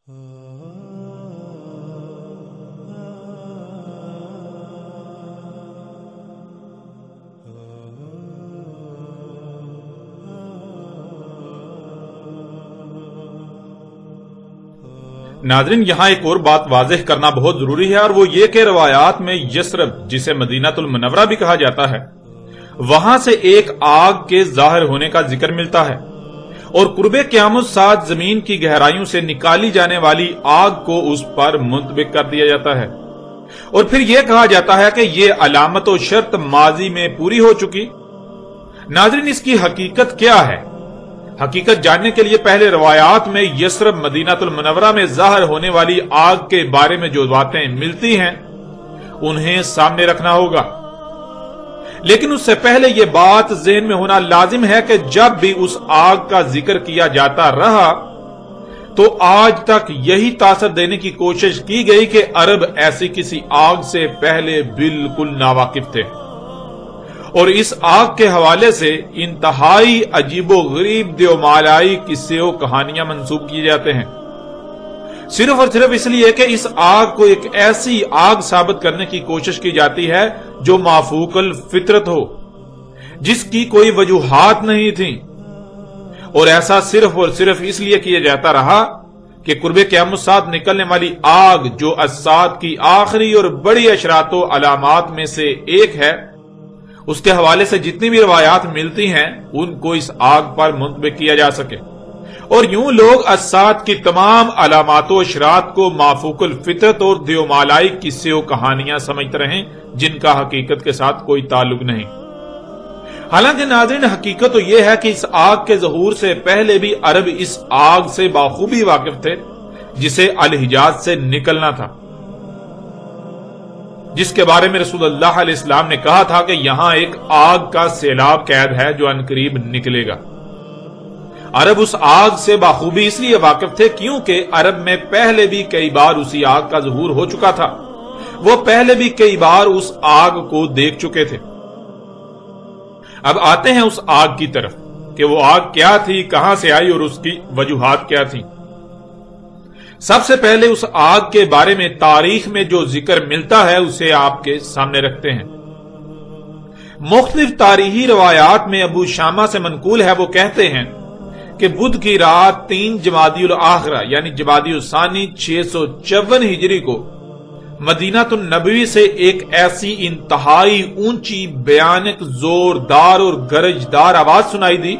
ناظرین، یہاں ایک اور بات واضح کرنا بہت ضروری ہے، اور وہ یہ کہ روایات میں یثرب، جسے مدینہ المنورہ بھی کہا جاتا ہے، وہاں سے ایک آگ کے ظاہر ہونے کا ذکر ملتا ہے، اور قرب قیامت ساتھ زمین کی گہرائیوں سے نکالی جانے والی آگ کو اس پر منطبق کر دیا جاتا ہے، اور پھر یہ کہا جاتا ہے کہ یہ علامت و شرط ماضی میں پوری ہو چکی۔ ناظرین، اس کی حقیقت کیا ہے؟ حقیقت جاننے کے لیے پہلے روایات میں یثرب مدینہ المنورہ میں ظاہر ہونے والی آگ کے بارے میں جو باتیں ملتی ہیں انہیں سامنے رکھنا ہوگا، لیکن اس سے پہلے یہ بات ذہن میں ہونا لازم ہے کہ جب بھی اس آگ کا ذکر کیا جاتا رہا تو آج تک یہی تاثر دینے کی کوشش کی گئی کہ عرب ایسی کسی آگ سے پہلے بالکل ناواقف تھے، اور اس آگ کے حوالے سے انتہائی عجیب و غریب دیومالائی قصے و کہانیاں منسوب کیے جاتے ہیں، صرف اور صرف اس لیے کہ اس آگ کو ایک ایسی آگ ثابت کرنے کی کوشش کی جاتی ہے جو مافوق الفطرت ہو، جس کی کوئی وجوہات نہیں تھیں، اور ایسا صرف اور صرف اس لیے کیا جاتا رہا کہ قرب قیامت ساتھ نکلنے والی آگ جو الساعۃ کی آخری اور بڑی اشراط و علامات میں سے ایک ہے، اس کے حوالے سے جتنی بھی روایات ملتی ہیں ان کو اس آگ پر منطبق کیا جا سکے، اور یوں لوگ الساعۃ کی تمام علامات و اشراط کو مافوق الفطرت اور دیومالائی قصے و کہانیاں سمجھتے رہیں جن کا حقیقت کے ساتھ کوئی تعلق نہیں۔ حالانکہ ناظرین، حقیقت تو یہ ہے کہ اس آگ کے ظہور سے پہلے بھی عرب اس آگ سے بخوبی واقف تھے جسے الحجاز سے نکلنا تھا، جس کے بارے میں رسول اللہ علیہ السلام نے کہا تھا کہ یہاں ایک آگ کا سیلاب قید ہے جو عنقریب نکلے گا۔ عرب اس آگ سے بخوبی اس لیے واقف تھے کیونکہ عرب میں پہلے بھی کئی بار اسی آگ کا ظہور ہو چکا تھا، وہ پہلے بھی کئی بار اس آگ کو دیکھ چکے تھے۔ اب آتے ہیں اس آگ کی طرف کہ وہ آگ کیا تھی، کہاں سے آئی اور اس کی وجوہات کیا تھی۔ سب سے پہلے اس آگ کے بارے میں تاریخ میں جو ذکر ملتا ہے اسے آپ کے سامنے رکھتے ہیں۔ مختلف تاریخی روایات میں ابو شامہ سے منقول ہے، وہ کہتے ہیں کہ بدھ کی رات 3 جمادی الاخرہ یعنی جمادی الثانی 654 ہجری کو مدینہ النبوی سے ایک ایسی انتہائی اونچی، بھیانک، زوردار اور گرجدار آواز سنائی دی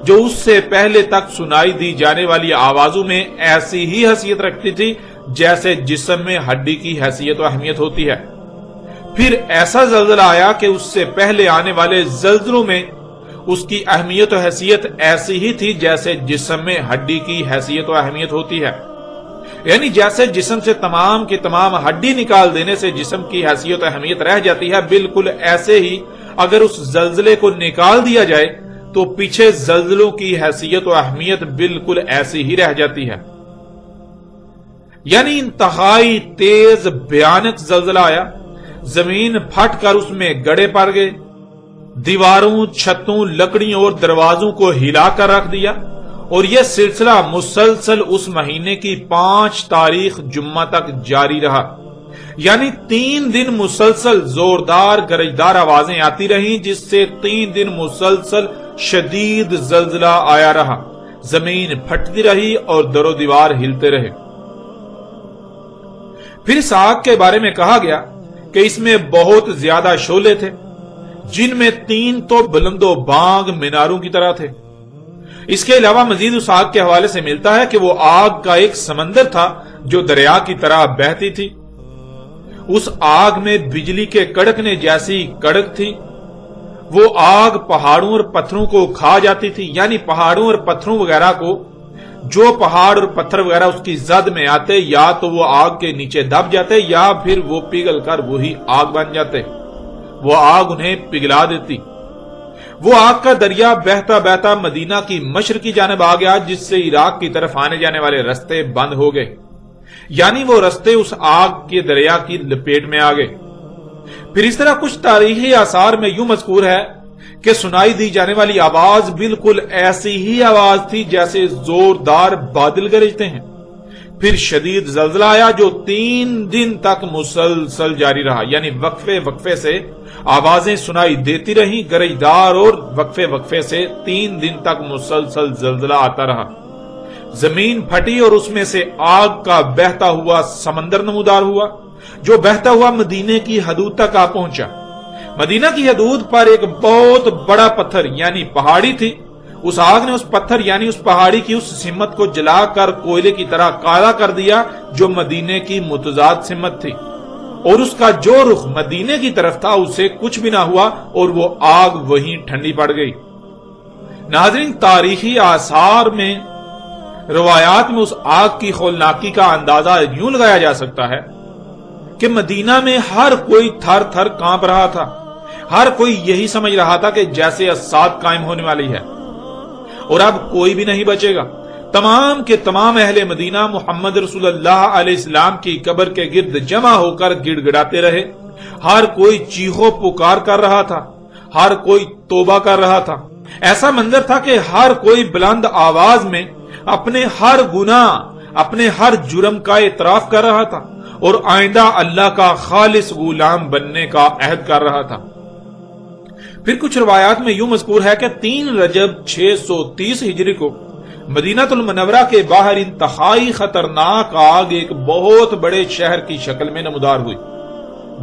جو اس سے پہلے تک سنائی دی جانے والی آوازوں میں ایسی ہی حیثیت رکھتی تھی جیسے جسم میں ہڈی کی حیثیت و اہمیت ہوتی ہے۔ پھر ایسا زلزلہ آیا کہ اس سے پہلے آنے والے زلزلوں میں اس کی اہمیت و حیثیت ایسی ہی تھی جیسے جسم میں ہڈی کی حیثیت و اہمیت ہوتی ہے، یعنی جیسے جسم سے تمام کی تمام ہڈی نکال دینے سے جسم کی حیثیت و اہمیت رہ جاتی ہے، بالکل ایسے ہی اگر اس زلزلے کو نکال دیا جائے تو پیچھے زلزلوں کی حیثیت و اہمیت بالکل ایسی ہی رہ جاتی ہے۔ یعنی انتہائی تیز بھیانک زلزلہ آیا، زمین پھٹ کر اس میں گڑے پڑ گئے، دیواروں، چھتوں، لکڑیوں اور دروازوں کو ہلا کر رکھ دیا، اور یہ سلسلہ مسلسل اس مہینے کی 5 تاریخ جمعہ تک جاری رہا۔ یعنی 3 دن مسلسل زوردار گرجدار آوازیں آتی رہیں، جس سے 3 دن مسلسل شدید زلزلہ آیا رہا، زمین پھٹتی رہی اور در و دیوار ہلتے رہے۔ پھر اس آگ کے بارے میں کہا گیا کہ اس میں بہت زیادہ شعلے تھے، جن میں 3 تو بلند و بانگ میناروں کی طرح تھے۔ اس کے علاوہ مزید اس آگ کے حوالے سے ملتا ہے کہ وہ آگ کا ایک سمندر تھا جو دریا کی طرح بہتی تھی۔ اس آگ میں بجلی کے کڑکنے جیسی کڑک تھی۔ وہ آگ پہاڑوں اور پتھروں کو کھا جاتی تھی، یعنی پہاڑوں اور پتھروں وغیرہ کو، جو پہاڑ اور پتھر وغیرہ اس کی زد میں آتے یا تو وہ آگ کے نیچے دب جاتے یا پھر وہ پگھل کر وہی آگ بن جاتے، وہ آگ انہیں پگھلا دیتی۔ وہ آگ کا دریا بہتا بہتا مدینہ کی مشرقی جانب آ گیا، جس سے عراق کی طرف آنے جانے والے رستے بند ہو گئے، یعنی وہ رستے اس آگ کے دریا کی لپیٹ میں آ گئے۔ پھر اس طرح کچھ تاریخی آثار میں یوں مذکور ہے کہ سنائی دی جانے والی آواز بالکل ایسی ہی آواز تھی جیسے زوردار بادل گرجتے ہیں۔ پھر شدید زلزلہ آیا جو 3 دن تک مسلسل جاری رہا، یعنی وقفے وقفے سے آوازیں سنائی دیتی رہیں گرجدار، اور وقفے وقفے سے 3 دن تک مسلسل زلزلہ آتا رہا۔ زمین پھٹی اور اس میں سے آگ کا بہتا ہوا سمندر نمودار ہوا، جو بہتا ہوا مدینے کی حدود تک آ پہنچا۔ مدینہ کی حدود پر ایک بہت بڑا پتھر یعنی پہاڑی تھی، اس آگ نے اس پتھر یعنی اس پہاڑی کی اس سمت کو جلا کر کوئلے کی طرح کالا کر دیا جو مدینے کی متضاد سمت تھی، اور اس کا جو رخ مدینے کی طرف تھا اسے کچھ بھی نہ ہوا اور وہ آگ وہیں ٹھنڈی پڑ گئی۔ ناظرین، تاریخی آثار میں روایات میں اس آگ کی ہولناکی کا اندازہ یوں لگایا جا سکتا ہے کہ مدینہ میں ہر کوئی تھر تھر کانپ رہا تھا، ہر کوئی یہی سمجھ رہا تھا کہ جیسے اسات قائم ہونے والی ہے اور اب کوئی بھی نہیں بچے گا۔ تمام کے تمام اہل مدینہ محمد رسول اللہ علیہ السلام کی قبر کے گرد جمع ہو کر گڑ گڑاتے رہے، ہر کوئی چیخو پکار کر رہا تھا، ہر کوئی توبہ کر رہا تھا۔ ایسا منظر تھا کہ ہر کوئی بلند آواز میں اپنے ہر گناہ، اپنے ہر جرم کا اعتراف کر رہا تھا اور آئندہ اللہ کا خالص غلام بننے کا عہد کر رہا تھا۔ پھر کچھ روایات میں یوں مذکور ہے کہ 3 رجب 630 ہجری کو مدینہ المنورہ کے باہر انتہائی خطرناک آگ ایک بہت بڑے شہر کی شکل میں نمودار ہوئی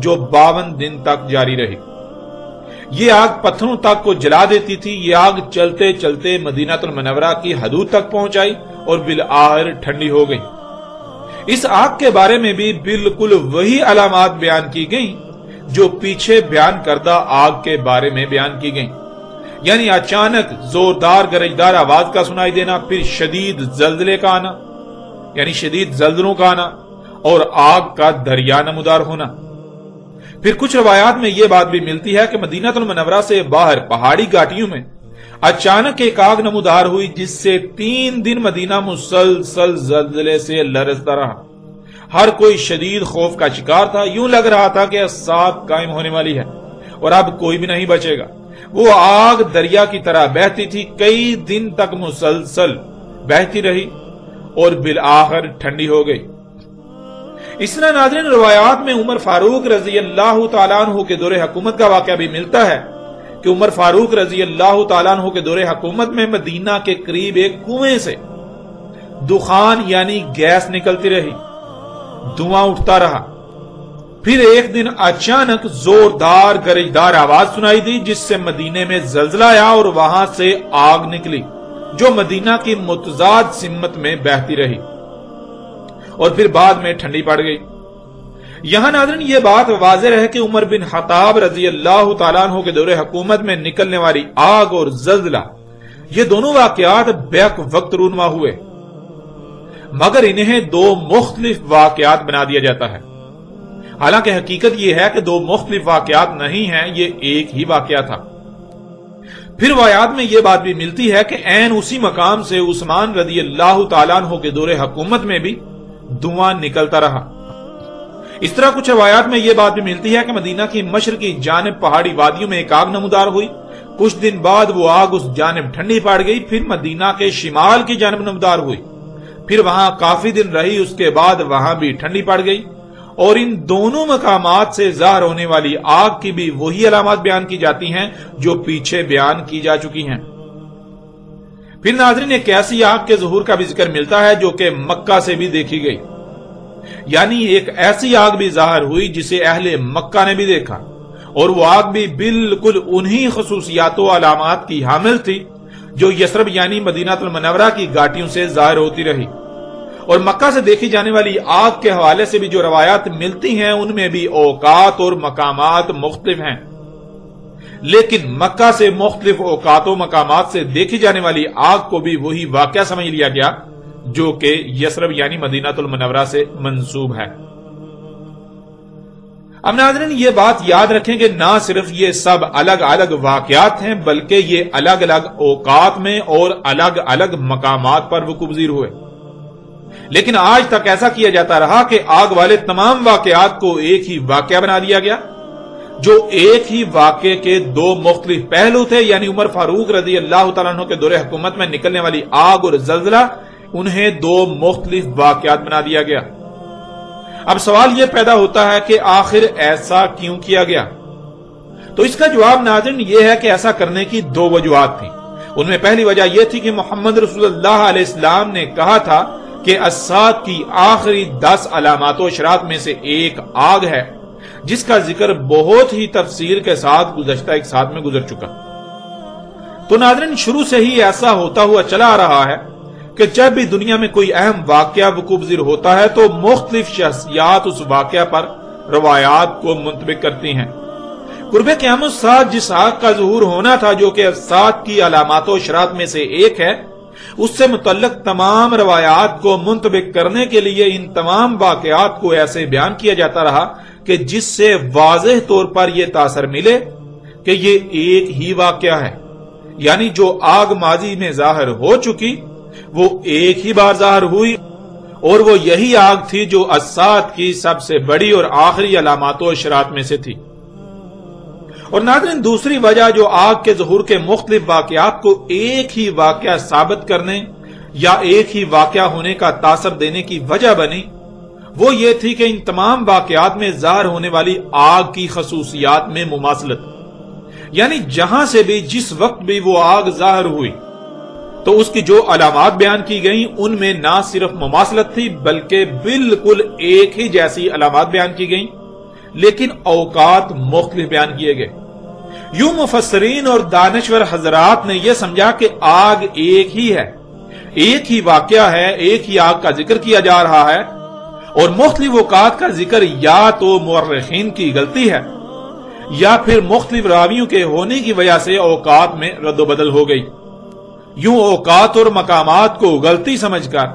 جو 52 دن تک جاری رہی۔ یہ آگ پتھروں تک کو جلا دیتی تھی۔ یہ آگ چلتے چلتے مدینہ المنورہ کی حدود تک پہنچ آئی اور بالآخر ٹھنڈی ہو گئی۔ اس آگ کے بارے میں بھی بالکل وہی علامات بیان کی گئیں جو پیچھے بیان کردہ آگ کے بارے میں بیان کی گئیں، یعنی اچانک زوردار گرجدار آواز کا سنائی دینا، پھر شدید زلزلے کا آنا یعنی شدید زلزلوں کا آنا، اور آگ کا دریا نمودار ہونا۔ پھر کچھ روایات میں یہ بات بھی ملتی ہے کہ مدینہ المنورہ سے باہر پہاڑی گھاٹیوں میں اچانک ایک آگ نمودار ہوئی جس سے 3 دن مدینہ مسلسل زلزلے سے لرزتا رہا۔ ہر کوئی شدید خوف کا شکار تھا، یوں لگ رہا تھا کہ اسات قائم ہونے والی ہے اور اب کوئی بھی نہیں بچے گا۔ وہ آگ دریا کی طرح بہتی تھی، کئی دن تک مسلسل بہتی رہی اور بالآخر ٹھنڈی ہو گئی۔ اس طرح ناظرین، روایات میں عمر فاروق رضی اللہ تعالیٰ عنہ کے دور حکومت کا واقعہ بھی ملتا ہے کہ عمر فاروق رضی اللہ تعالیٰ عنہ کے دور حکومت میں مدینہ کے قریب ایک کنویں سے دخان یعنی گیس نکلتی رہی، دھواں اٹھتا رہا۔ پھر ایک دن اچانک زوردار گرجدار آواز سنائی دی جس سے مدینے میں زلزلہ آیا اور وہاں سے آگ نکلی جو مدینہ کی متضاد سمت میں بہتی رہی اور پھر بعد میں ٹھنڈی پڑ گئی۔ یہاں ناظرین یہ بات واضح ہے کہ عمر بن خطاب رضی اللہ تعالیٰ عنہ کے دور حکومت میں نکلنے والی آگ اور زلزلہ یہ دونوں واقعات بیک وقت رونما ہوئے، مگر انہیں 2 مختلف واقعات بنا دیا جاتا ہے۔ حالانکہ حقیقت یہ ہے کہ 2 مختلف واقعات نہیں ہیں، یہ ایک ہی واقعہ تھا۔ پھر روایات میں یہ بات بھی ملتی ہے کہ عین اسی مقام سے عثمان رضی اللہ تعالیٰ عنہ کے دور حکومت میں بھی دھواں نکلتا رہا۔ اس طرح کچھ روایات میں یہ بات بھی ملتی ہے کہ مدینہ کی مشرقی جانب پہاڑی وادیوں میں ایک آگ نمودار ہوئی، کچھ دن بعد وہ آگ اس جانب ٹھنڈی پڑ گئی، پھر مدینہ کے شمال کی جانب نمودار ہوئی، پھر وہاں کافی دن رہی، اس کے بعد وہاں بھی ٹھنڈی پڑ گئی، اور ان دونوں مقامات سے ظاہر ہونے والی آگ کی بھی وہی علامات بیان کی جاتی ہیں جو پیچھے بیان کی جا چکی ہیں۔ پھر ناظرین ایک ایسی آگ کے ظہور کا بھی ذکر ملتا ہے جو کہ مکہ سے بھی دیکھی گئی، یعنی ایک ایسی آگ بھی ظاہر ہوئی جسے اہل مکہ نے بھی دیکھا، اور وہ آگ بھی بالکل انہی خصوصیات و علامات کی حامل تھی جو یثرب یعنی مدینہ المنورہ کی گھاٹیوں سے ظاہر ہوتی رہی۔ اور مکہ سے دیکھی جانے والی آگ کے حوالے سے بھی جو روایات ملتی ہیں ان میں بھی اوقات اور مقامات مختلف ہیں، لیکن مکہ سے مختلف اوقات و مقامات سے دیکھی جانے والی آگ کو بھی وہی واقعہ سمجھ لیا گیا جو کہ یثرب یعنی مدینہ المنورہ سے منسوب ہے۔ اب ناظرین یہ بات یاد رکھیں کہ نہ صرف یہ سب الگ الگ واقعات ہیں بلکہ یہ الگ الگ اوقات میں اور الگ الگ مقامات پر وقوع پذیر ہوئے، لیکن آج تک ایسا کیا جاتا رہا کہ آگ والے تمام واقعات کو ایک ہی واقعہ بنا دیا گیا جو ایک ہی واقعے کے 2 مختلف پہلو تھے، یعنی عمر فاروق رضی اللہ تعالیٰ عنہ کے دور حکومت میں نکلنے والی آگ اور زلزلہ انہیں دو مختلف واقعات بنا دیا گیا۔ اب سوال یہ پیدا ہوتا ہے کہ آخر ایسا کیوں کیا گیا؟ تو اس کا جواب ناظرین یہ ہے کہ ایسا کرنے کی دو وجوہات تھیں۔ ان میں پہلی وجہ یہ تھی کہ محمد رسول اللہ علیہ السلام نے کہا تھا کہ الساعۃ کی آخری 10 علامات و اشراط میں سے ایک آگ ہے، جس کا ذکر بہت ہی تفصیل کے ساتھ گزشتہ ایک ساتھ میں گزر چکا۔ تو ناظرین شروع سے ہی ایسا ہوتا ہوا چلا آ رہا ہے کہ جب بھی دنیا میں کوئی اہم واقعہ وقوع پذیر ہوتا ہے تو مختلف شخصیات اس واقعہ پر روایات کو منطبق کرتی ہیں۔ قرب قیامت الساعۃ جس آگ کا ظہور ہونا تھا جو کہ الساعۃ کی علامات و اشراط میں سے ایک ہے، اس سے متعلق تمام روایات کو منطبق کرنے کے لیے ان تمام واقعات کو ایسے بیان کیا جاتا رہا کہ جس سے واضح طور پر یہ تاثر ملے کہ یہ ایک ہی واقعہ ہے، یعنی جو آگ ماضی میں ظاہر ہو چکی وہ ایک ہی بار ظاہر ہوئی، اور وہ یہی آگ تھی جو الساعۃ کی سب سے بڑی اور آخری علامات و اشراط میں سے تھی۔ اور ناظرین دوسری وجہ جو آگ کے ظہور کے مختلف واقعات کو ایک ہی واقعہ ثابت کرنے یا ایک ہی واقعہ ہونے کا تاثر دینے کی وجہ بنی، وہ یہ تھی کہ ان تمام واقعات میں ظاہر ہونے والی آگ کی خصوصیات میں مماثلت، یعنی جہاں سے بھی جس وقت بھی وہ آگ ظاہر ہوئی تو اس کی جو علامات بیان کی گئیں ان میں نہ صرف مماثلت تھی بلکہ بالکل ایک ہی جیسی علامات بیان کی گئیں، لیکن اوقات مختلف بیان کیے گئے۔ یوں مفسرین اور دانشور حضرات نے یہ سمجھا کہ آگ ایک ہی ہے، ایک ہی واقعہ ہے، ایک ہی آگ کا ذکر کیا جا رہا ہے، اور مختلف اوقات کا ذکر یا تو مورخین کی غلطی ہے یا پھر مختلف راویوں کے ہونے کی وجہ سے اوقات میں رد و بدل ہو گئی۔ یوں اوقات اور مقامات کو غلطی سمجھ کر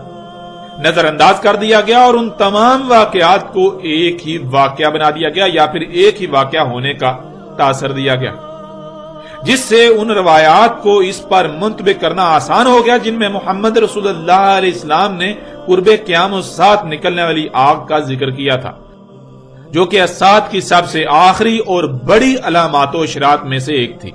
نظر انداز کر دیا گیا اور ان تمام واقعات کو ایک ہی واقعہ بنا دیا گیا یا پھر ایک ہی واقعہ ہونے کا تاثر دیا گیا، جس سے ان روایات کو اس پر منطبق کرنا آسان ہو گیا جن میں محمد رسول اللہ علیہ السلام نے قرب قیامت الساعۃ نکلنے والی آگ کا ذکر کیا تھا، جو کہ الساعۃ کی سب سے آخری اور بڑی علامات و اشراط میں سے ایک تھی۔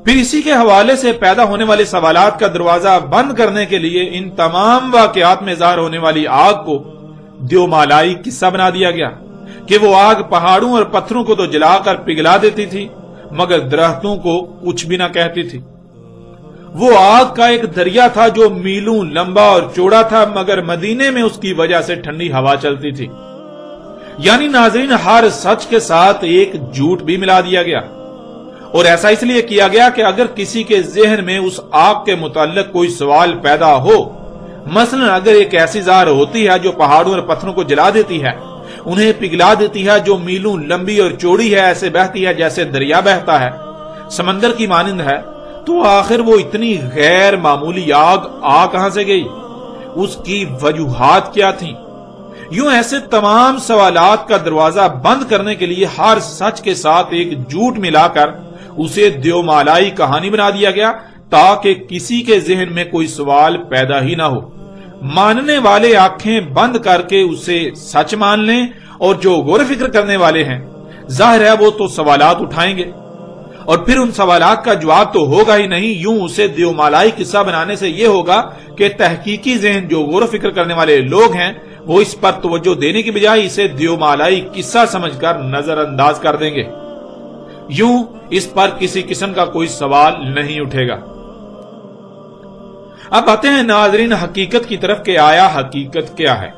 پھر اسی کے حوالے سے پیدا ہونے والے سوالات کا دروازہ بند کرنے کے لیے ان تمام واقعات میں ظاہر ہونے والی آگ کو دیومالائی قصہ بنا دیا گیا کہ وہ آگ پہاڑوں اور پتھروں کو تو جلا کر پگھلا دیتی تھی مگر درختوں کو کچھ بھی نہ کہتی تھی۔ وہ آگ کا ایک دریا تھا جو میلوں لمبا اور چوڑا تھا مگر مدینے میں اس کی وجہ سے ٹھنڈی ہوا چلتی تھی۔ یعنی ناظرین ہر سچ کے ساتھ ایک جھوٹ بھی ملا دیا گیا، اور ایسا اس لیے کیا گیا کہ اگر کسی کے ذہن میں اس آگ کے متعلق کوئی سوال پیدا ہو، مثلا اگر ایک ایسی ظاہر ہوتی ہے جو پہاڑوں اور پتھروں کو جلا دیتی ہے، انہیں پگھلا دیتی ہے، جو میلوں لمبی اور چوڑی ہے، ایسے بہتی ہے جیسے دریا بہتا ہے، سمندر کی مانند ہے، تو آخر وہ اتنی غیر معمولی آگ آ کہاں سے گئی؟ اس کی وجوہات کیا تھیں؟ یوں ایسے تمام سوالات کا دروازہ بند کرنے کے لیے ہر سچ کے ساتھ ایک جھوٹ ملا کر اسے دیومالائی کہانی بنا دیا گیا تاکہ کسی کے ذہن میں کوئی سوال پیدا ہی نہ ہو۔ ماننے والے آنکھیں بند کر کے اسے سچ مان لیں اور جو غور و فکر کرنے والے ہیں ظاہر ہے وہ تو سوالات اٹھائیں گے اور پھر ان سوالات کا جواب تو ہوگا ہی نہیں۔ یوں اسے دیومالائی قصہ بنانے سے یہ ہوگا کہ تحقیقی ذہن جو غور و فکر کرنے والے لوگ ہیں وہ اس پر توجہ دینے کی بجائے اسے دیومالائی قصہ سمجھ کر نظر انداز کر دیں گے۔ یوں اس پر کسی قسم کا کوئی سوال نہیں اٹھے گا۔ اب آتے ہیں ناظرین حقیقت کی طرف کہ آیا حقیقت کیا ہے؟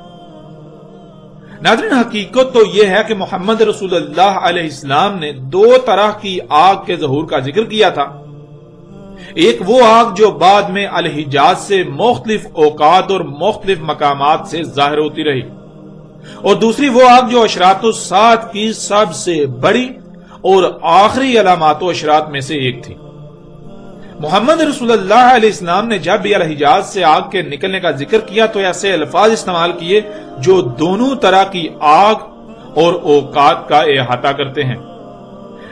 ناظرین حقیقت تو یہ ہے کہ محمد رسول اللہ علیہ السلام نے دو طرح کی آگ کے ظہور کا ذکر کیا تھا۔ ایک وہ آگ جو بعد میں الحجاز سے مختلف اوقات اور مختلف مقامات سے ظاہر ہوتی رہی، اور دوسری وہ آگ جو اشراط الساعۃ کی سب سے بڑی اور آخری علامات و اشراط میں سے ایک تھی۔ محمد رسول اللہ علیہ السلام نے جب بھی الحجاز سے آگ کے نکلنے کا ذکر کیا تو ایسے الفاظ استعمال کیے جو دونوں طرح کی آگ اور اوقات کا احاطہ کرتے ہیں،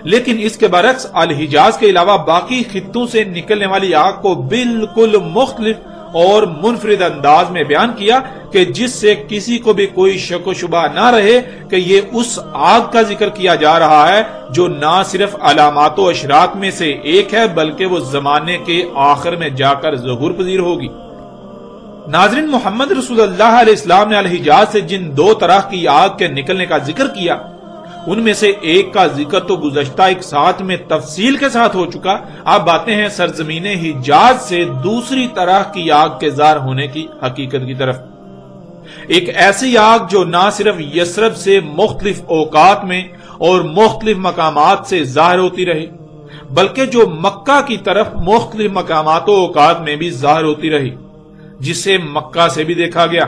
لیکن اس کے برعکس الحجاز کے علاوہ باقی خطوں سے نکلنے والی آگ کو بالکل مختلف اور منفرد انداز میں بیان کیا کہ جس سے کسی کو بھی کوئی شک و شبہ نہ رہے کہ یہ اس آگ کا ذکر کیا جا رہا ہے جو نہ صرف علامات و اشراط میں سے ایک ہے بلکہ وہ زمانے کے آخر میں جا کر ظہور پذیر ہوگی۔ ناظرین، محمد رسول اللہ علیہ السلام نے الحجاز سے جن 2 طرح کی آگ کے نکلنے کا ذکر کیا، ان میں سے ایک کا ذکر تو گزشتہ ایک ساتھ میں تفصیل کے ساتھ ہو چکا۔ اب آتے ہیں سرزمین حجاز سے دوسری طرح کی آگ کے ظاہر ہونے کی حقیقت کی طرف۔ ایک ایسی آگ جو نہ صرف یثرب سے مختلف اوقات میں اور مختلف مقامات سے ظاہر ہوتی رہی، بلکہ جو مکہ کی طرف مختلف مقامات و اوقات میں بھی ظاہر ہوتی رہی، جسے مکہ سے بھی دیکھا گیا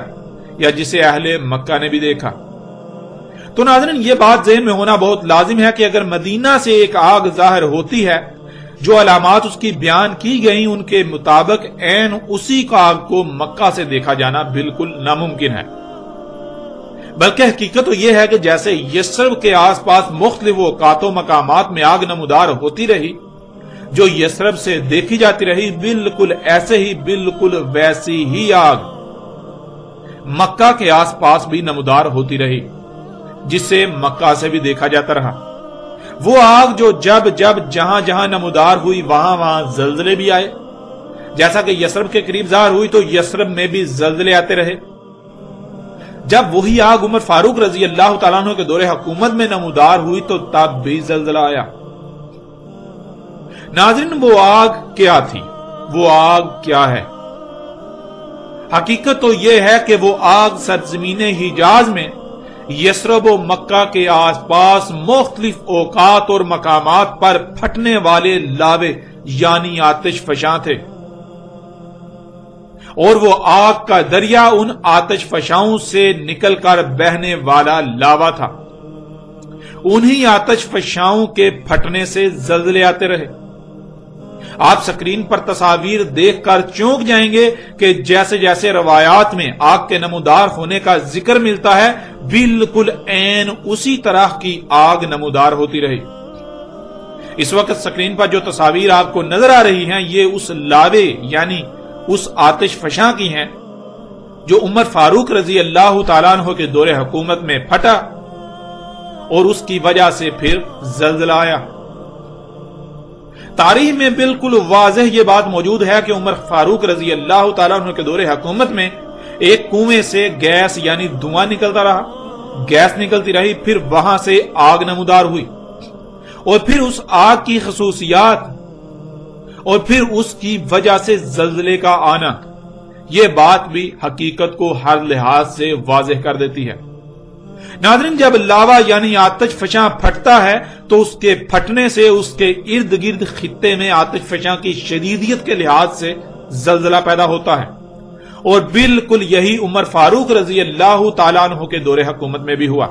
یا جسے اہل مکہ نے بھی دیکھا۔ تو ناظرین، یہ بات ذہن میں ہونا بہت لازم ہے کہ اگر مدینہ سے ایک آگ ظاہر ہوتی ہے، جو علامات اس کی بیان کی گئی ان کے مطابق عین اسی آگ کو مکہ سے دیکھا جانا بالکل ناممکن ہے۔ بلکہ حقیقت تو یہ ہے کہ جیسے یثرب کے آس پاس مختلف اوقات و مقامات میں آگ نمودار ہوتی رہی، جو یثرب سے دیکھی جاتی رہی، بالکل ایسے ہی بالکل ویسی ہی آگ مکہ کے آس پاس بھی نمودار ہوتی رہی، جسے مکہ سے بھی دیکھا جاتا رہا۔ وہ آگ جو جب جہاں جہاں نمودار ہوئی وہاں زلزلے بھی آئے، جیسا کہ یثرب کے قریب ظاہر ہوئی تو یثرب میں بھی زلزلے آتے رہے۔ جب وہی آگ عمر فاروق رضی اللہ تعالیٰ عنہ کے دور حکومت میں نمودار ہوئی تو تب بھی زلزلہ آیا۔ ناظرین، وہ آگ کیا تھی؟ وہ آگ کیا ہے؟ حقیقت تو یہ ہے کہ وہ آگ سرزمین حجاز میں یثرب و مکہ کے آس پاس مختلف اوقات اور مقامات پر پھٹنے والے لاوے یعنی آتش فشاں تھے، اور وہ آگ کا دریا ان آتش فشاؤں سے نکل کر بہنے والا لاوا تھا۔ انہی آتش فشاؤں کے پھٹنے سے زلزلے آتے رہے۔ آپ سکرین پر تصاویر دیکھ کر چونک جائیں گے کہ جیسے جیسے روایات میں آگ کے نمودار ہونے کا ذکر ملتا ہے، بالکل عین اسی طرح کی آگ نمودار ہوتی رہی۔ اس وقت سکرین پر جو تصاویر آپ کو نظر آ رہی ہیں، یہ اس لاوے یعنی اس آتش فشاں کی ہیں جو عمر فاروق رضی اللہ تعالیٰ عنہ کے دور حکومت میں پھٹا اور اس کی وجہ سے پھر زلزلہ آیا۔ تاریخ میں بالکل واضح یہ بات موجود ہے کہ عمر فاروق رضی اللہ تعالیٰ عنہ کے دور حکومت میں ایک کنویں سے گیس یعنی دھواں نکلتا رہا، گیس نکلتی رہی، پھر وہاں سے آگ نمودار ہوئی، اور پھر اس آگ کی خصوصیات اور پھر اس کی وجہ سے زلزلے کا آنا، یہ بات بھی حقیقت کو ہر لحاظ سے واضح کر دیتی ہے۔ ناظرین، جب لاوا یعنی آتش فشاں پھٹتا ہے تو اس کے پھٹنے سے اس کے ارد گرد خطے میں آتش فشاں کی شدیدیت کے لحاظ سے زلزلہ پیدا ہوتا ہے، اور بالکل یہی عمر فاروق رضی اللہ تعالیٰ عنہ کے دور حکومت میں بھی ہوا۔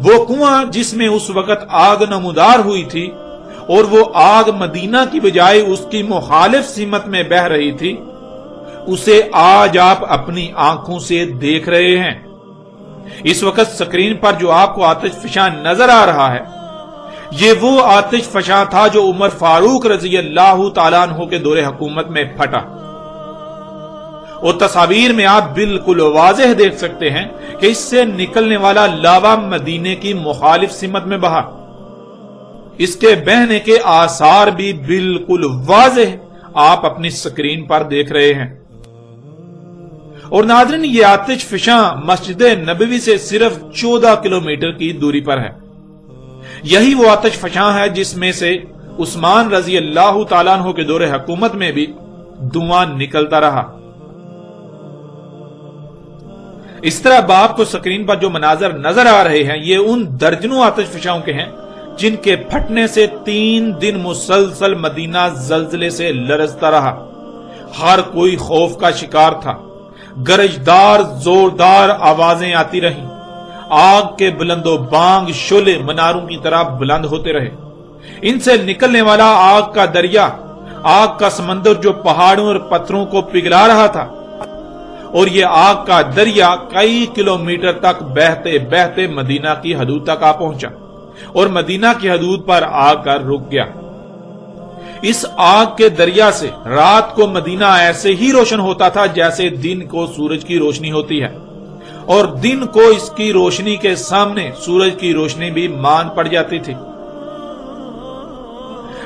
وہ کنواں جس میں اس وقت آگ نمودار ہوئی تھی اور وہ آگ مدینہ کی بجائے اس کی مخالف سمت میں بہ رہی تھی، اسے آج آپ اپنی آنکھوں سے دیکھ رہے ہیں۔ اس وقت سکرین پر جو آپ کو آتش فشاں نظر آ رہا ہے، یہ وہ آتش فشاں تھا جو عمر فاروق رضی اللہ تعالیٰ عنہ کے دور حکومت میں پھٹا، اور تصاویر میں آپ بالکل واضح دیکھ سکتے ہیں کہ اس سے نکلنے والا لاوا مدینے کی مخالف سمت میں بہا۔ اس کے بہنے کے آثار بھی بالکل واضح آپ اپنی سکرین پر دیکھ رہے ہیں۔ اور ناظرین، یہ آتش فشاں مسجد نبوی سے صرف 14 کلومیٹر کی دوری پر ہے۔ یہی وہ آتش فشاں ہے جس میں سے عثمان رضی اللہ تعالیٰ عنہ کے دور حکومت میں بھی دھواں نکلتا رہا۔ اس طرح باپ کو سکرین پر جو مناظر نظر آ رہے ہیں، یہ ان درجنوں آتش فشاؤں کے ہیں جن کے پھٹنے سے 3 دن مسلسل مدینہ زلزلے سے لرزتا رہا۔ ہر کوئی خوف کا شکار تھا، گرجدار زوردار آوازیں آتی رہیں، آگ کے بلند و بانگ شعلے مناروں کی طرح بلند ہوتے رہے۔ ان سے نکلنے والا آگ کا دریا، آگ کا سمندر جو پہاڑوں اور پتھروں کو پگھلا رہا تھا، اور یہ آگ کا دریا کئی کلومیٹر تک بہتے بہتے مدینہ کی حدود تک آ پہنچا، اور مدینہ کی حدود پر آ کر رک گیا۔ اس آگ کے دریا سے رات کو مدینہ ایسے ہی روشن ہوتا تھا جیسے دن کو سورج کی روشنی ہوتی ہے، اور دن کو اس کی روشنی کے سامنے سورج کی روشنی بھی مان پڑ جاتی تھی۔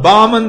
52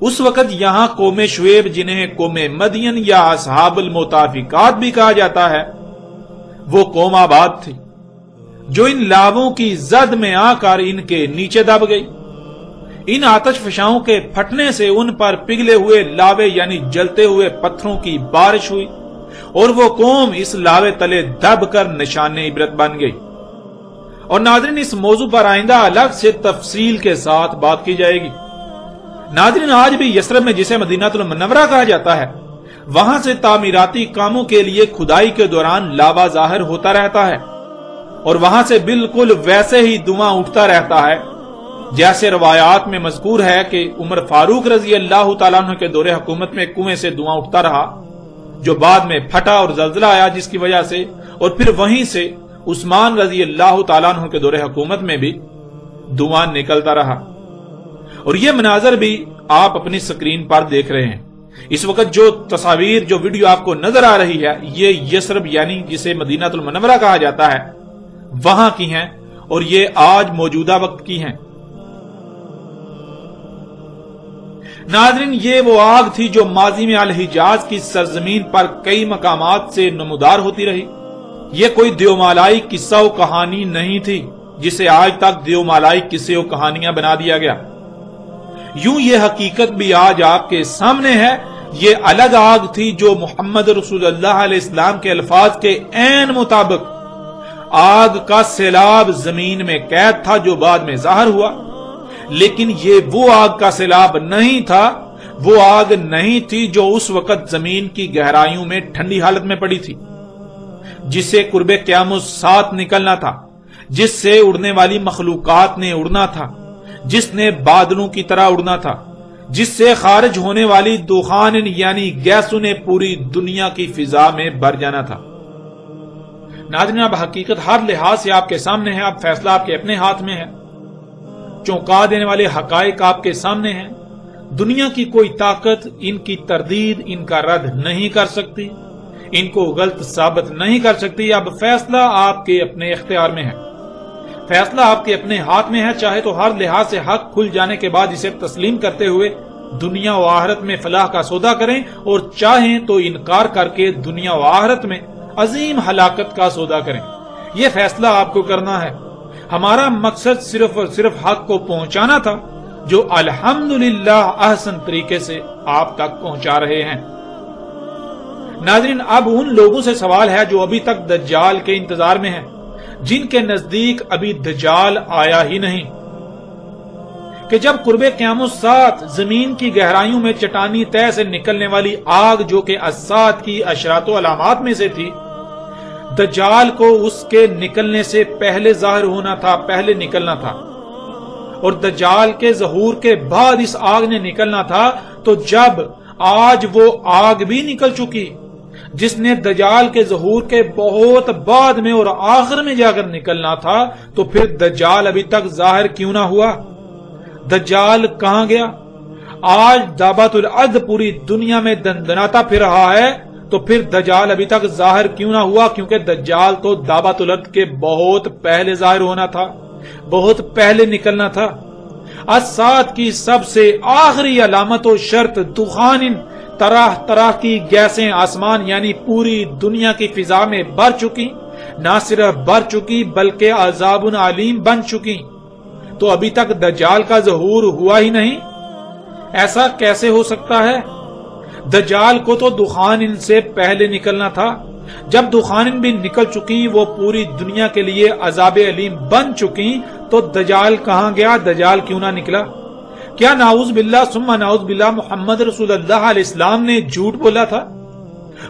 اس وقت یہاں قوم شعیب، جنہیں قوم مدین یا اصحاب المتافقات بھی کہا جاتا ہے، وہ قوم آباد تھی جو ان لاووں کی زد میں آ کر ان کے نیچے دب گئی۔ ان آتش فشاؤں کے پھٹنے سے ان پر پگھلے ہوئے لاوے یعنی جلتے ہوئے پتھروں کی بارش ہوئی، اور وہ قوم اس لاوے تلے دب کر نشان عبرت بن گئی۔ اور ناظرین، اس موضوع پر آئندہ الگ سے تفصیل کے ساتھ بات کی جائے گی۔ ناظرین، آج بھی یثرب میں، جسے مدینہ المنورہ کہا جاتا ہے، وہاں سے تعمیراتی کاموں کے لیے کھدائی کے دوران لاوا ظاہر ہوتا رہتا ہے، اور وہاں سے بالکل ویسے ہی دھواں اٹھتا رہتا ہے جیسے روایات میں مذکور ہے کہ عمر فاروق رضی اللہ تعالیٰ عنہ کے دور حکومت میں کنویں سے دھواں اٹھتا رہا، جو بعد میں پھٹا اور زلزلہ آیا جس کی وجہ سے، اور پھر وہیں سے عثمان رضی اللہ تعالیٰ عنہ کے دور حکومت میں بھی دھواں نکلتا رہا۔ اور یہ مناظر بھی آپ اپنی سکرین پر دیکھ رہے ہیں۔ اس وقت جو تصاویر، جو ویڈیو آپ کو نظر آ رہی ہے، یہ یثرب یعنی جسے مدینہ المنورہ کہا جاتا ہے، وہاں کی ہیں، اور یہ آج موجودہ وقت کی ہیں۔ ناظرین، یہ وہ آگ تھی جو ماضی میں الحجاز کی سرزمین پر کئی مقامات سے نمودار ہوتی رہی۔ یہ کوئی دیومالائی قصہ و کہانی نہیں تھی جسے آج تک دیومالائی قصے و کہانیاں بنا دیا گیا۔ یوں یہ حقیقت بھی آج آپ کے سامنے ہے۔ یہ الگ آگ تھی جو محمد رسول اللہ علیہ السلام کے الفاظ کے عین مطابق آگ کا سیلاب زمین میں قید تھا، جو بعد میں ظاہر ہوا۔ لیکن یہ وہ آگ کا سیلاب نہیں تھا، وہ آگ نہیں تھی جو اس وقت زمین کی گہرائیوں میں ٹھنڈی حالت میں پڑی تھی، جسے قرب قیامت ساتھ نکلنا تھا، جس سے اڑنے والی مخلوقات نے اڑنا تھا، جس نے بادلوں کی طرح اڑنا تھا، جس سے خارج ہونے والی دخان یعنی گیسوں نے پوری دنیا کی فضا میں بھر جانا تھا۔ ناظرین، اب حقیقت ہر لحاظ سے آپ کے سامنے ہے، اب فیصلہ آپ کے اپنے ہاتھ میں ہے۔ چونکا دینے والے حقائق آپ کے سامنے ہیں۔ دنیا کی کوئی طاقت ان کی تردید، ان کا رد نہیں کر سکتی، ان کو غلط ثابت نہیں کر سکتی۔ اب فیصلہ آپ کے اپنے اختیار میں ہے، فیصلہ آپ کے اپنے ہاتھ میں ہے۔ چاہے تو ہر لحاظ سے حق کھل جانے کے بعد اسے تسلیم کرتے ہوئے دنیا و آخرت میں فلاح کا سودا کریں، اور چاہیں تو انکار کر کے دنیا و آخرت میں عظیم ہلاکت کا سودا کریں۔ یہ فیصلہ آپ کو کرنا ہے۔ ہمارا مقصد صرف اور صرف حق کو پہنچانا تھا، جو الحمدللہ احسن طریقے سے آپ تک پہنچا رہے ہیں۔ ناظرین، اب ان لوگوں سے سوال ہے جو ابھی تک دجال کے انتظار میں ہیں، جن کے نزدیک ابھی دجال آیا ہی نہیں، کہ جب قرب قیامت ساتھ زمین کی گہرائیوں میں چٹانی تہ سے نکلنے والی آگ، جو کہ الساعۃ کی اشراط و علامات میں سے تھی، دجال کو اس کے نکلنے سے پہلے ظاہر ہونا تھا، پہلے نکلنا تھا، اور دجال کے ظہور کے بعد اس آگ نے نکلنا تھا، تو جب آج وہ آگ بھی نکل چکی جس نے دجال کے ظہور کے بہت بعد میں اور آخر میں جا کر نکلنا تھا، تو پھر دجال ابھی تک ظاہر کیوں نہ ہوا؟ دجال کہاں گیا؟ آج دعوت الارض پوری دنیا میں دندناتا پھر رہا ہے، تو پھر دجال ابھی تک ظاہر کیوں نہ ہوا؟ کیونکہ دجال تو دعوت الارض کے بہت پہلے ظاہر ہونا تھا، بہت پہلے نکلنا تھا۔ الساعۃ کی سب سے آخری علامت و شرط دخان، طرح طرح کی گیسیں آسمان یعنی پوری دنیا کی فضا میں بھر چکی، نہ صرف بھر چکی بلکہ عذاب علیم بن چکی، تو ابھی تک دجال کا ظہور ہوا ہی نہیں۔ ایسا کیسے ہو سکتا ہے؟ دجال کو تو دخان سے پہلے نکلنا تھا۔ جب دخان بھی نکل چکی، وہ پوری دنیا کے لیے عذاب علیم بن چکی، تو دجال کہاں گیا؟ دجال کیوں نہ نکلا؟ کیا نعوذ باللہ ثم نعوذ باللہ محمد رسول اللہ علیہ السلام نے جھوٹ بولا تھا؟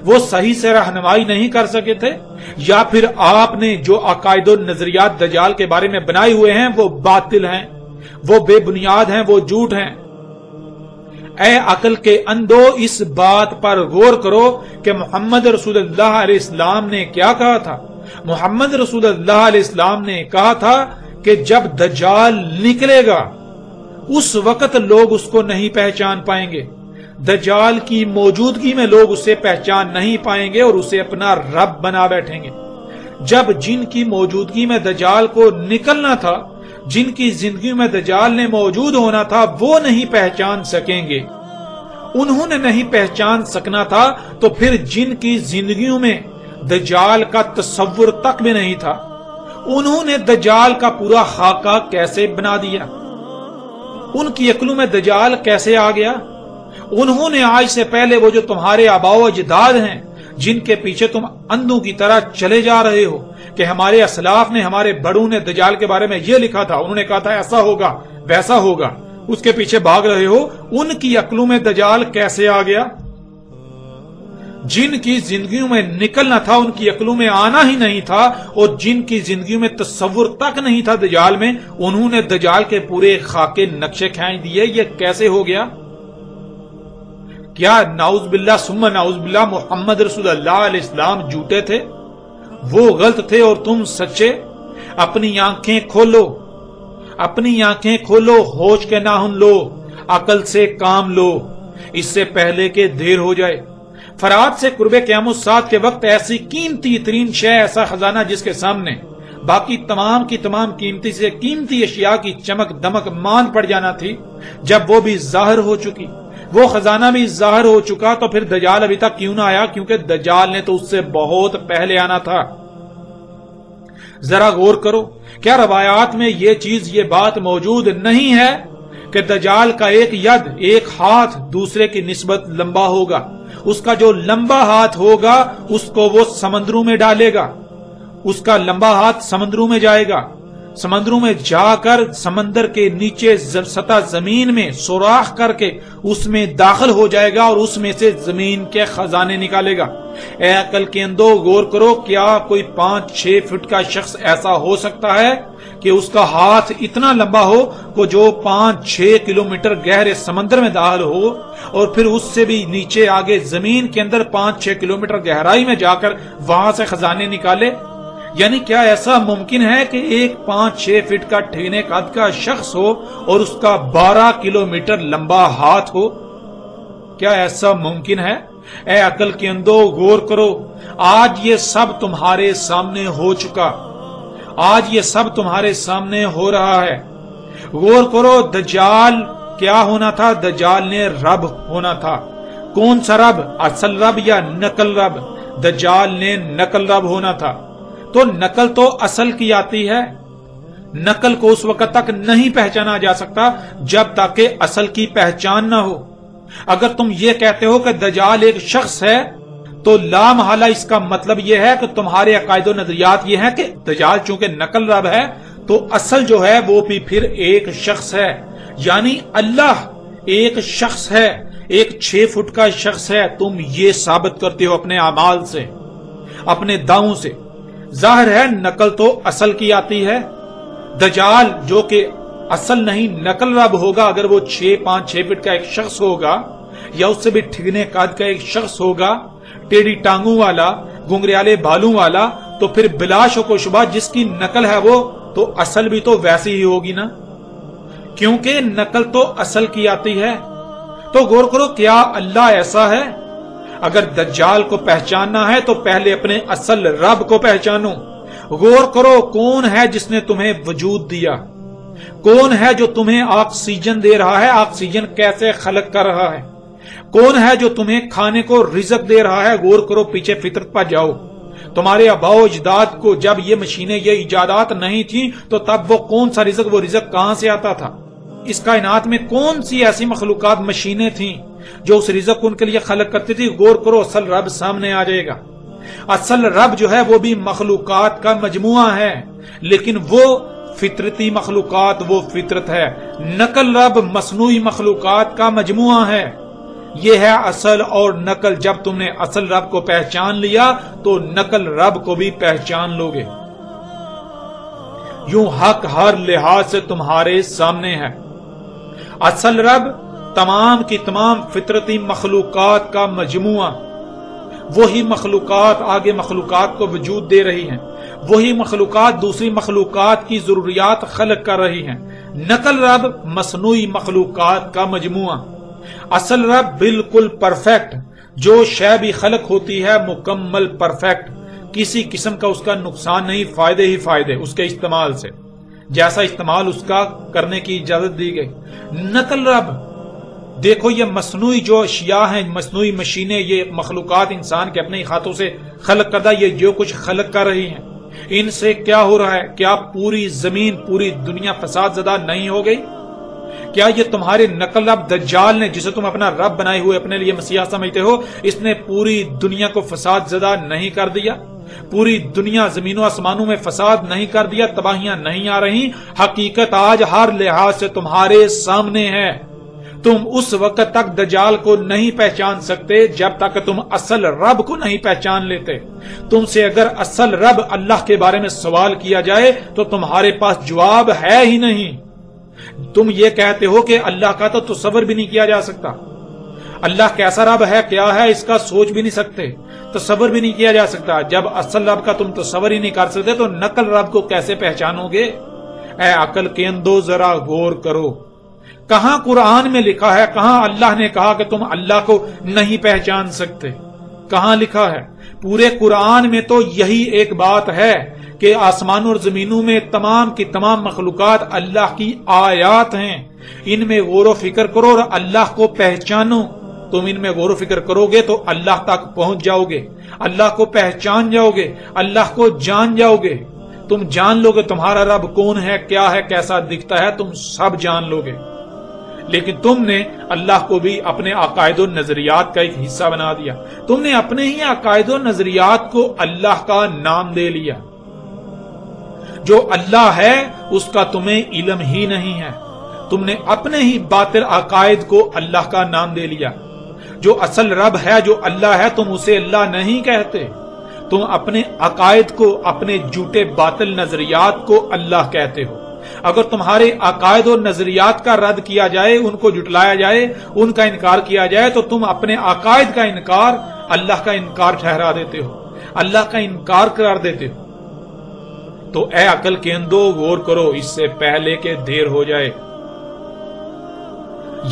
وہ صحیح سے رہنمائی نہیں کر سکے تھے؟ یا پھر آپ نے جو عقائد و نظریات دجال کے بارے میں بنائے ہوئے ہیں وہ باطل ہیں، وہ بے بنیاد ہیں، وہ جھوٹ ہیں؟ اے عقل کے اندھو، اس بات پر غور کرو کہ محمد رسول اللہ علیہ السلام نے کیا کہا تھا۔ محمد رسول اللہ علیہ السلام نے کہا تھا کہ جب دجال نکلے گا اس وقت لوگ اس کو نہیں پہچان پائیں گے، دجال کی موجودگی میں لوگ اسے پہچان نہیں پائیں گے اور اسے اپنا رب بنا بیٹھیں گے۔ جب جن کی موجودگی میں دجال کو نکلنا تھا، جن کی زندگی میں دجال نے موجود ہونا تھا، وہ نہیں پہچان سکیں گے، انہوں نے نہیں پہچان سکنا تھا تو پھر جن کی زندگیوں میں دجال کا تصور تک بھی نہیں تھا، انہوں نے دجال کا پورا خاکہ کیسے بنا دیا؟ ان کی عقلوں میں دجال کیسے آ گیا؟ انہوں نے آج سے پہلے وہ جو تمہارے آباء و اجداد ہیں جن کے پیچھے تم اندھوں کی طرح چلے جا رہے ہو کہ ہمارے اسلاف نے، ہمارے بڑوں نے دجال کے بارے میں یہ لکھا تھا، انہوں نے کہا تھا ایسا ہوگا ویسا ہوگا، اس کے پیچھے بھاگ رہے ہو، ان کی عقلوں میں دجال کیسے آ گیا؟ جن کی زندگیوں میں نکلنا تھا ان کی عقلوں میں آنا ہی نہیں تھا، اور جن کی زندگیوں میں تصور تک نہیں تھا دجال میں، انہوں نے دجال کے پورے خاکے نقشے کھینچ دیے۔ یہ کیسے ہو گیا؟ کیا نعوذ باللہ ثم نعوذ باللہ محمد رسول اللہ علیہ السلام جھوٹے تھے، وہ غلط تھے اور تم سچے؟ اپنی آنکھیں کھولو، اپنی آنکھیں کھولو، ہوش کے ناخن لو، عقل سے کام لو، اس سے پہلے کہ دیر ہو جائے۔ فرات سے قرب قیام الساعت کے وقت ایسی قیمتی ترین شے، ایسا خزانہ جس کے سامنے باقی تمام کی تمام قیمتی سے قیمتی اشیاء کی چمک دمک مان پڑ جانا تھی، جب وہ بھی ظاہر ہو چکی، وہ خزانہ بھی ظاہر ہو چکا، تو پھر دجال ابھی تک کیوں نہ آیا؟ کیونکہ دجال نے تو اس سے بہت پہلے آنا تھا۔ ذرا غور کرو، کیا روایات میں یہ چیز، یہ بات موجود نہیں ہے کہ دجال کا ایک ید، ایک ہاتھ دوسرے کی نسبت لمبا ہوگا؟ اس کا جو لمبا ہاتھ ہوگا اس کو وہ سمندروں میں ڈالے گا، اس کا لمبا ہاتھ سمندروں میں جائے گا، سمندروں میں جا کر سمندر کے نیچے سطح زمین میں سوراخ کر کے اس میں داخل ہو جائے گا اور اس میں سے زمین کے خزانے نکالے گا۔ اے عقل کے اندھو غور کرو، کیا کوئی 5-6 فٹ کا شخص ایسا ہو سکتا ہے کہ اس کا ہاتھ اتنا لمبا ہو کہ جو 5-6 کلومیٹر گہرے سمندر میں داخل ہو اور پھر اس سے بھی نیچے آگے زمین کے اندر 5-6 کلومیٹر گہرائی میں جا کر وہاں سے خزانے نکالے؟ یعنی کیا ایسا ممکن ہے کہ ایک 5-6 فٹ کا ٹھینے قد کا شخص ہو اور اس کا 12 کلومیٹر لمبا ہاتھ ہو؟ کیا ایسا ممکن ہے؟ اے عقل کے اندھو غور کرو، آج یہ سب تمہارے سامنے ہو چکا، آج یہ سب تمہارے سامنے ہو رہا ہے۔ غور کرو، دجال کیا ہونا تھا؟ دجال نے رب ہونا تھا۔ کون سا رب؟ اصل رب یا نقل رب؟ دجال نے نقل رب ہونا تھا۔ تو نقل تو اصل کی آتی ہے، نقل کو اس وقت تک نہیں پہچانا جا سکتا جب تک کہ اصل کی پہچان نہ ہو۔ اگر تم یہ کہتے ہو کہ دجال ایک شخص ہے تو لا محالہ اس کا مطلب یہ ہے کہ تمہارے عقائد و نظریات یہ ہیں کہ دجال چونکہ نقل رب ہے تو اصل جو ہے وہ بھی پھر ایک شخص ہے، یعنی اللہ ایک شخص ہے، ایک 6 فٹ کا شخص ہے۔ تم یہ ثابت کرتے ہو اپنے اعمال سے، اپنے دعووں سے۔ ظاہر ہے نقل تو اصل کی آتی ہے۔ دجال جو کہ اصل نہیں نقل رب ہوگا، اگر وہ 5-6 فٹ کا ایک شخص ہوگا یا اس سے بھی ٹھگنے قد کا ایک شخص ہوگا، ٹیڑھی ٹانگوں والا، گنگریالے بالوں والا، تو پھر بلا شک و شبہ جس کی نقل ہے وہ تو اصل بھی تو ویسی ہی ہوگی نا، کیونکہ نقل تو اصل کی آتی ہے۔ تو غور کرو، کیا اللہ ایسا ہے؟ اگر دجال کو پہچاننا ہے تو پہلے اپنے اصل رب کو پہچانو۔ غور کرو، کون ہے جس نے تمہیں وجود دیا؟ کون ہے جو تمہیں آکسیجن دے رہا ہے؟ آکسیجن کیسے خلق کر رہا ہے؟ کون ہے جو تمہیں کھانے کو رزق دے رہا ہے؟ غور کرو، پیچھے فطرت پر جاؤ۔ تمہارے آباء و اجداد کو جب یہ مشینیں، یہ ایجادات نہیں تھیں تو تب وہ کون سا رزق، وہ رزق کہاں سے آتا تھا؟ اس کائنات میں کون سی ایسی مخلوقات، مشینیں تھیں جو اس رزق کو ان کے لیے خلق کرتی تھی؟ غور کرو، اصل رب سامنے آ جائے گا۔ اصل رب جو ہے وہ بھی مخلوقات کا مجموعہ ہے، لیکن وہ فطرتی مخلوقات، وہ فطرت ہے۔ نقل رب مصنوعی مخلوقات کا مجموعہ ہے۔ یہ ہے اصل اور نقل۔ جب تم نے اصل رب کو پہچان لیا تو نقل رب کو بھی پہچان لوگے۔ یوں حق ہر لحاظ سے تمہارے سامنے ہے۔ اصل رب تمام کی تمام فطرتی مخلوقات کا مجموعہ، وہی مخلوقات آگے مخلوقات کو وجود دے رہی ہیں، وہی مخلوقات دوسری مخلوقات کی ضروریات خلق کر رہی ہیں۔ نقل رب مصنوعی مخلوقات کا مجموعہ۔ اصل رب بالکل پرفیکٹ، جو شے بھی خلق ہوتی ہے مکمل پرفیکٹ، کسی قسم کا اس کا نقصان نہیں، فائدے ہی فائدے اس کے استعمال سے، جیسا استعمال اس کا کرنے کی اجازت دی گئی۔ نقل رب دیکھو یہ مصنوعی جو اشیاء ہیں، مصنوعی مشینیں، یہ مخلوقات انسان کے اپنے ہاتھوں سے خلق کردہ، یہ جو کچھ خلق کر رہی ہیں، ان سے کیا ہو رہا ہے؟ کیا پوری زمین، پوری دنیا فساد زدہ نہیں ہو گئی؟ کیا یہ تمہارے نقل رب دجال نے، جسے تم اپنا رب بنائے ہوئے اپنے لیے مسیح سمجھتے ہو، اس نے پوری دنیا کو فساد زدہ نہیں کر دیا؟ پوری دنیا زمین و آسمانوں میں فساد نہیں کر دیا؟ تباہیاں نہیں آ رہی؟ حقیقت آج ہر لحاظ سے تمہارے سامنے ہے۔ تم اس وقت تک دجال کو نہیں پہچان سکتے جب تک تم اصل رب کو نہیں پہچان لیتے۔ تم سے اگر اصل رب اللہ کے بارے میں سوال کیا جائے تو تمہارے پاس جواب ہے ہی نہیں۔ تم یہ کہتے ہو کہ اللہ کا تو تصور بھی نہیں کیا جا سکتا، اللہ کیسا رب ہے، کیا ہے، اس کا سوچ بھی نہیں سکتے، تصور بھی نہیں کیا جا سکتا۔ جب اصل رب کا تم تصور ہی نہیں کر سکتے تو نقل رب کو کیسے پہچانو گے؟ اے عقل کے اندو ذرا غور کرو، کہاں قرآن میں لکھا ہے، کہاں اللہ نے کہا کہ تم اللہ کو نہیں پہچان سکتے؟ کہاں لکھا ہے؟ پورے قرآن میں تو یہی ایک بات ہے کہ آسمان اور زمینوں میں تمام کی تمام مخلوقات اللہ کی آیات ہیں، ان میں غور و فکر کرو اور اللہ کو پہچانو۔ تم ان میں غور و فکر کرو گے تو اللہ تک پہنچ جاؤ گے، اللہ کو پہچان جاؤ گے، اللہ کو جان جاؤ گے۔ تم جان لو گے تمہارا رب کون ہے، کیا ہے، کیسا دکھتا ہے، تم سب جان لو گے۔ لیکن تم نے اللہ کو بھی اپنے عقائد و نظریات کا ایک حصہ بنا دیا، تم نے اپنے ہی عقائد و نظریات کو اللہ کا نام دے لیا۔ جو اللہ ہے اس کا تمہیں علم ہی نہیں ہے، تم نے اپنے ہی باطل عقائد کو اللہ کا نام دے لیا۔ جو اصل رب ہے، جو اللہ ہے، تم اسے اللہ نہیں کہتے، تم اپنے عقائد کو، اپنے جھوٹے باطل نظریات کو اللہ کہتے ہو۔ اگر تمہارے عقائد اور نظریات کا رد کیا جائے، ان کو جھٹلایا جائے، ان کا انکار کیا جائے تو تم اپنے عقائد کا انکار اللہ کا انکار ٹھہرا دیتے ہو، اللہ کا انکار قرار دیتے ہو۔ تو اے عقل کے اندو غور کرو اس سے پہلے کہ دیر ہو جائے۔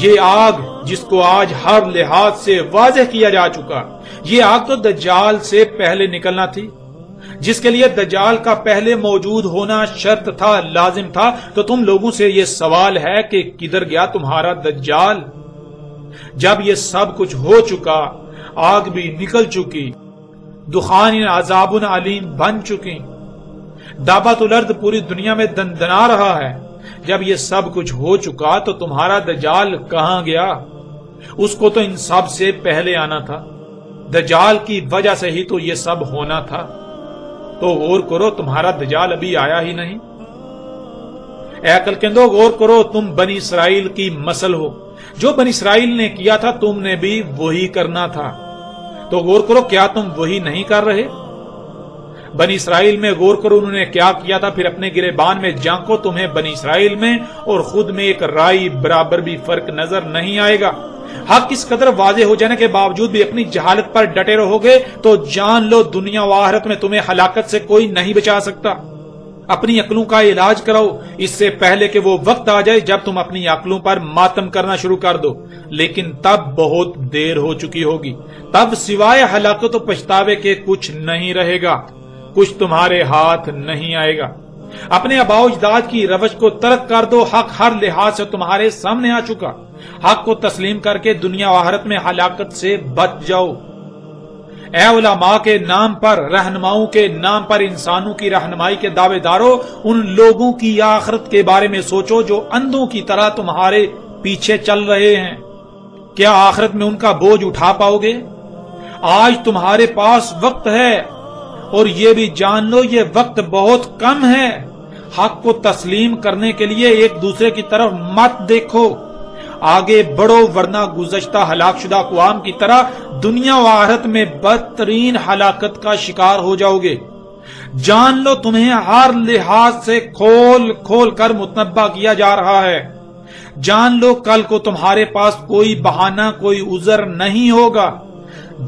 یہ آگ جس کو آج ہر لحاظ سے واضح کیا جا چکا، یہ آگ تو دجال سے پہلے نکلنا تھی، جس کے لیے دجال کا پہلے موجود ہونا شرط تھا، لازم تھا۔ تو تم لوگوں سے یہ سوال ہے کہ کدھر گیا تمہارا دجال؟ جب یہ سب کچھ ہو چکا، آگ بھی نکل چکی، دخان عذاب علیم بن چکی، دابت الارض پوری دنیا میں دندنا رہا ہے، جب یہ سب کچھ ہو چکا تو تمہارا دجال کہاں گیا؟ اس کو تو ان سب سے پہلے آنا تھا، دجال کی وجہ سے ہی تو یہ سب ہونا تھا۔ تو غور کرو، تمہارا دجال ابھی آیا ہی نہیں۔ اے عقل کے اندو غور کرو، تم بنی اسرائیل کی مسل ہو، جو بنی اسرائیل نے کیا تھا تم نے بھی وہی کرنا تھا۔ تو غور کرو، کیا تم وہی نہیں کر رہے؟ بنی اسرائیل میں غور کرو انہوں نے کیا کیا تھا، پھر اپنے گریبان میں جھانکو، تمہیں بنی اسرائیل میں اور خود میں ایک رائی برابر بھی فرق نظر نہیں آئے گا۔ حق اس قدر واضح ہو جانے کے باوجود بھی اپنی جہالت پر ڈٹے رہو گے تو جان لو دنیا و آخرت میں تمہیں ہلاکت سے کوئی نہیں بچا سکتا۔ اپنی عقلوں کا علاج کراؤ اس سے پہلے کہ وہ وقت آ جائے جب تم اپنی عقلوں پر ماتم کرنا شروع کر دو، لیکن تب بہت دیر ہو چکی ہوگی، تب سوائے ہلاکت و پچھتاوے کے کچھ نہیں رہے گا، کچھ تمہارے ہاتھ نہیں آئے گا۔ اپنے آباء و اجداد کی روش کو ترک کر دو، حق ہر لحاظ سے تمہارے سامنے آ چکا، حق کو تسلیم کر کے دنیا و آخرت میں ہلاکت سے بچ جاؤ۔ اے علماء کے نام پر، رہنماؤں کے نام پر انسانوں کی رہنمائی کے دعوے داروں، ان لوگوں کی آخرت کے بارے میں سوچو جو اندھوں کی طرح تمہارے پیچھے چل رہے ہیں۔ کیا آخرت میں ان کا بوجھ اٹھا پاؤ گے؟ آج تمہارے پاس وقت ہے اور یہ بھی جان لو یہ وقت بہت کم ہے۔ حق کو تسلیم کرنے کے لیے ایک دوسرے کی طرف مت دیکھو، آگے بڑھو ورنہ گزشتہ ہلاک شدہ اقوام کی طرح دنیا و آخرت میں بدترین ہلاکت کا شکار ہو جاؤ گے۔ جان لو تمہیں ہر لحاظ سے کھول کھول کر متنبہ کیا جا رہا ہے۔ جان لو کل کو تمہارے پاس کوئی بہانہ، کوئی عذر نہیں ہوگا۔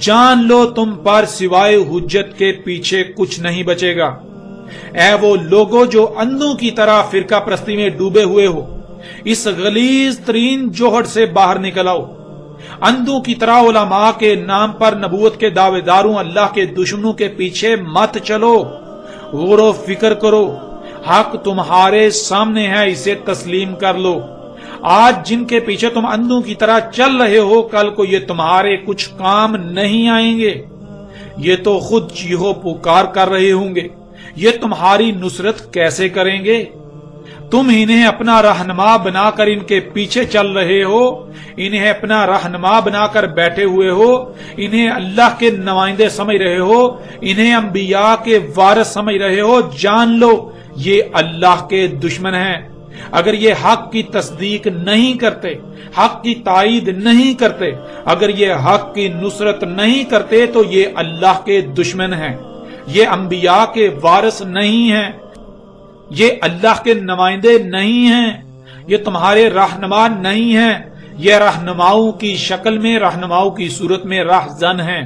جان لو تم پر سوائے حجت کے پیچھے کچھ نہیں بچے گا۔ اے وہ لوگوں جو اندھوں کی طرح فرقہ پرستی میں ڈوبے ہوئے ہو، اس غلیظ ترین جوہر سے باہر نکل آؤ۔ اندھوں کی طرح علماء کے نام پر نبوت کے دعوے داروں، اللہ کے دشمنوں کے پیچھے مت چلو، غور و فکر کرو، حق تمہارے سامنے ہے، اسے تسلیم کر لو۔ آج جن کے پیچھے تم اندھوں کی طرح چل رہے ہو، کل کو یہ تمہارے کچھ کام نہیں آئیں گے، یہ تو خود چیخو پکار کر رہے ہوں گے، یہ تمہاری نصرت کیسے کریں گے؟ تم انہیں اپنا رہنما بنا کر ان کے پیچھے چل رہے ہو، انہیں اپنا رہنما بنا کر بیٹھے ہوئے ہو، انہیں اللہ کے نمائندے سمجھ رہے ہو، انہیں انبیاء کے وارث سمجھ رہے ہو، جان لو یہ اللہ کے دشمن ہیں۔ اگر یہ حق کی تصدیق نہیں کرتے، حق کی تائید نہیں کرتے، اگر یہ حق کی نصرت نہیں کرتے تو یہ اللہ کے دشمن ہیں، یہ انبیاء کے وارث نہیں ہیں، یہ اللہ کے نمائندے نہیں ہیں، یہ تمہارے رہنما نہیں ہیں، یہ رہنماؤں کی شکل میں، رہنماؤں کی صورت میں راہزن ہیں،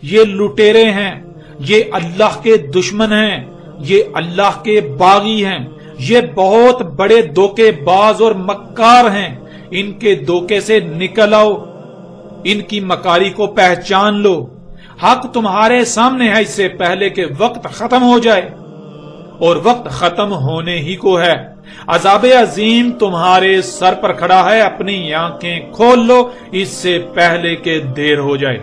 یہ لٹیرے ہیں، یہ اللہ کے دشمن ہیں، یہ اللہ کے باغی ہیں، یہ بہت بڑے دھوکے باز اور مکار ہیں، ان کے دھوکے سے نکل آؤ، ان کی مکاری کو پہچان لو، حق تمہارے سامنے ہے، اس سے پہلے کہ وقت ختم ہو جائے، اور وقت ختم ہونے ہی کو ہے۔ عذاب عظیم تمہارے سر پر کھڑا ہے، اپنی آنکھیں کھول لو اس سے پہلے کہ دیر ہو جائے۔